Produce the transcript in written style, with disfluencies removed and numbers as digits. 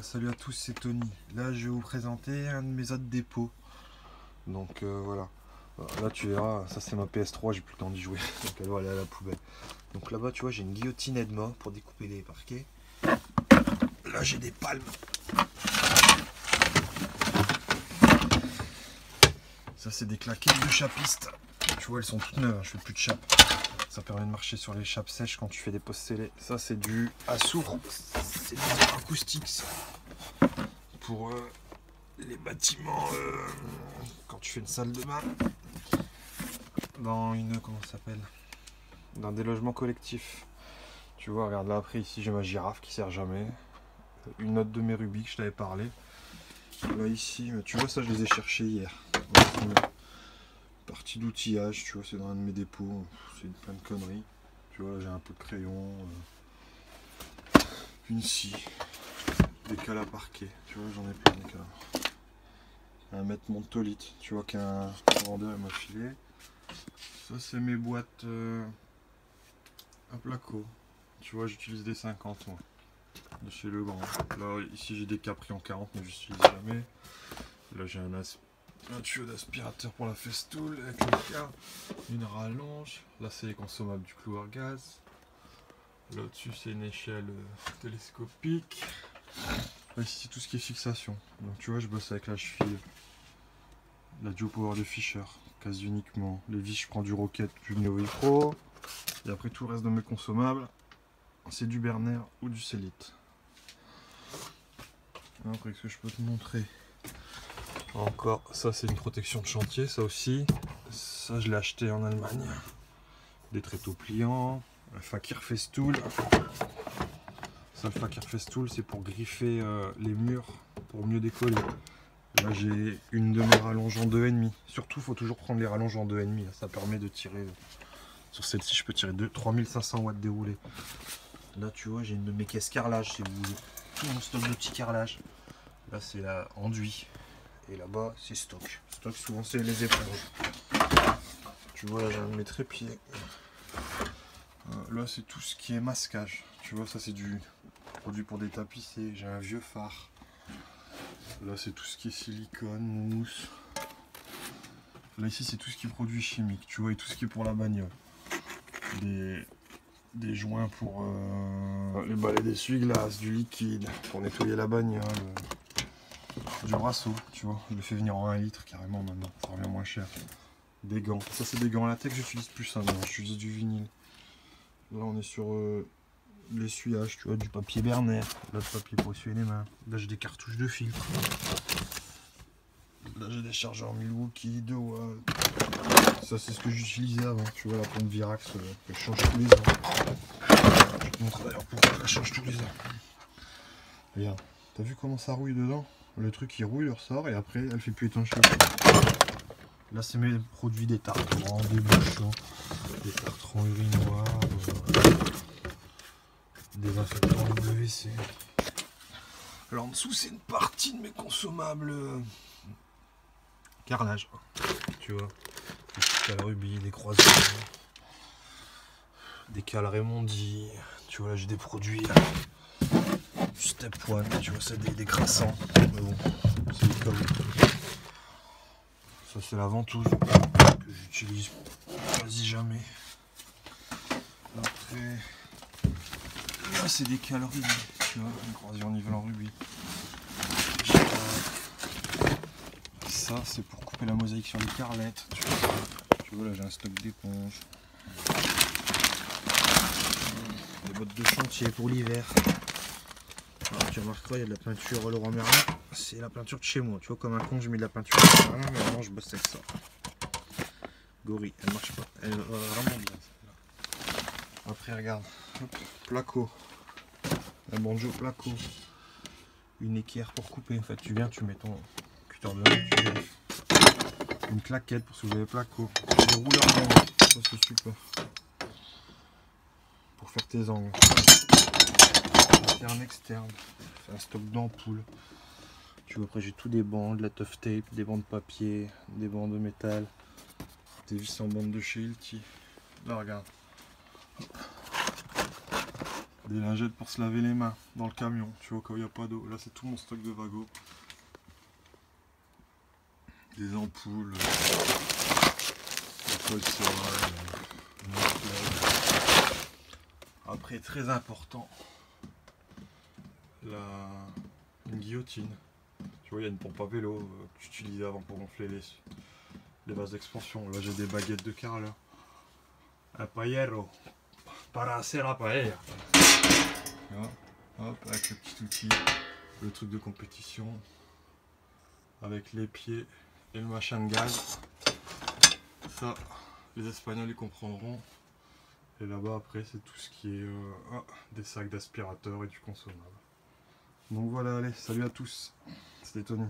Salut à tous, c'est Tony. Là, je vais vous présenter un de mes autres dépôts. Donc voilà. Là, tu verras, ça c'est ma PS3, j'ai plus le temps d'y jouer. Donc elle va aller à la poubelle. Donc là-bas, tu vois, j'ai une guillotine Edma pour découper les parquets. Là, j'ai des palmes. Ça, c'est des claquettes de chapistes. Tu vois, elles sont toutes neuves, hein, je fais plus de chape. Ça permet de marcher sur les chapes sèches quand tu fais des postes scellés. Ça, c'est du Assour. C'est des acoustiques ça. Pour les bâtiments, quand tu fais une salle de bain. Dans une, comment ça s'appelle? Dans des logements collectifs. Tu vois, regarde là, après, ici, j'ai ma girafe qui sert jamais. Une note de mes rubis que je t'avais parlé. Là, ici, tu vois, ça, je les ai cherchés hier. Partie d'outillage, tu vois, c'est dans un de mes dépôts, c'est plein de conneries. Tu vois, là j'ai un peu de crayon, une scie, des cales à parquet, tu vois, j'en ai plein des cales. Un mètre montolite, tu vois qu'un vendeur m'a filé. Ça c'est mes boîtes à placo. Tu vois, j'utilise des 50 moi, de chez Legrand. Là ici j'ai des Capri en 40 mais je n'utilise jamais. Là j'ai un tuyau d'aspirateur pour la festoule avec le cas, une rallonge. Là c'est les consommables du cloueur gaz. Là au-dessus c'est une échelle télescopique. Là ici c'est tout ce qui est fixation. Donc tu vois, je bosse avec la cheville, la Duo Power de Fisher, quasi uniquement. Les vis, je prends du Rocket, du Neo Pro. Et après tout le reste de mes consommables, c'est du Berner ou du Célite. Après, qu'est-ce que je peux te montrer? Encore, ça c'est une protection de chantier, ça aussi. Ça je l'ai acheté en Allemagne. Des tréteaux pliants, le Fakir Festool. Ça, le Fakir Festool, c'est pour griffer les murs, pour mieux décoller. Là j'ai une de mes rallonges en 2,5. Surtout, il faut toujours prendre les rallonges en 2,5. Ça permet de tirer. Sur celle-ci, je peux tirer 3500 watts déroulés. Là, tu vois, j'ai une de mes caisses carrelage, si vous voulez. Tout mon stock de petits carrelages. Là, c'est la enduit. Et là-bas, c'est stock. Stock, souvent, c'est les éponges. Tu vois, là, j'ai un de mes trépieds. Là, c'est tout ce qui est masquage. Tu vois, ça, c'est du produit pour des tapissés. J'ai un vieux phare. Là, c'est tout ce qui est silicone, mousse. Là, ici, c'est tout ce qui est produit chimique. Tu vois, et tout ce qui est pour la bagnole. Des joints pour les balais d'essuie-glace, du liquide, pour nettoyer la bagnole. Du brasseau, tu vois, je le fais venir en 1 litre carrément maintenant, ça revient moins cher. Des gants, ça c'est des gants en latex, j'utilise plus ça maintenant, j'utilise du vinyle. Là on est sur l'essuyage, tu vois, du papier Berner, là le papier pour essuyer les mains. Là j'ai des cartouches de filtre. Là j'ai des chargeurs Milwaukee, 2 watts. Ça c'est ce que j'utilisais avant, tu vois, la pompe Virax, elle change tous les ans. Je te montre d'ailleurs pourquoi elle change tous les ans. Regarde, t'as vu comment ça rouille dedans? Le truc il rouille, il ressort et après elle fait plus étancher. Là c'est mes produits des tartrans, des bouchons, des tartrans urinoirs, des infectants WC. Alors en dessous c'est une partie de mes consommables carrelage. Tu vois, des cales rubis, des croiseurs, des cales Raymondi. Tu vois là j'ai des produits. Step One, tu vois, c'est des crassants. Mais bon, c'est le cas où. Ça, c'est la ventouse que j'utilise quasi jamais. Après, là, c'est des cales rubis, tu vois, une croisillon nivel en rubis. Ça, c'est pour couper la mosaïque sur les carlettes. Tu vois, là, j'ai un stock d'éponges. Des bottes de chantier pour l'hiver. Alors, tu remarqueras, il y a de la peinture Leroy Merlin. C'est la peinture de chez moi. Tu vois, comme un con, j'ai mis de la peinture Leroy Merlin, mais maintenant je bosse avec ça. Gorille, elle marche pas. Elle va vraiment bien. Après, regarde. Hop, placo. Un banjo placo. Une équerre pour couper. En fait, tu viens, tu mets ton cutter de main, tu greffes. Une claquette pour soulever les placos. Des rouleurs d'angles. Ça, c'est super. Pour faire tes angles. Interne, externe. Un stock d'ampoules. Tu vois, après j'ai tout des bandes, de la tough tape, des bandes de papier, des bandes de métal, des vis en bande de chez Hilti. Là regarde. Des lingettes pour se laver les mains dans le camion, tu vois, quand il n'y a pas d'eau. Là, c'est tout mon stock de Vago. Des ampoules, des cols solaires, après, très important, une guillotine. Tu vois, il y a une pompe à vélo que j'utilisais avant pour gonfler les vases d'expansion. Là, j'ai des baguettes de carreleur. Un paillero para hacer la paella. Hop, avec le petit outil, le truc de compétition, avec les pieds et le machin de gaz. Ça, les Espagnols ils comprendront. Et là-bas après c'est tout ce qui est des sacs d'aspirateur et du consommable. Donc voilà, allez, salut à tous, c'était Tony.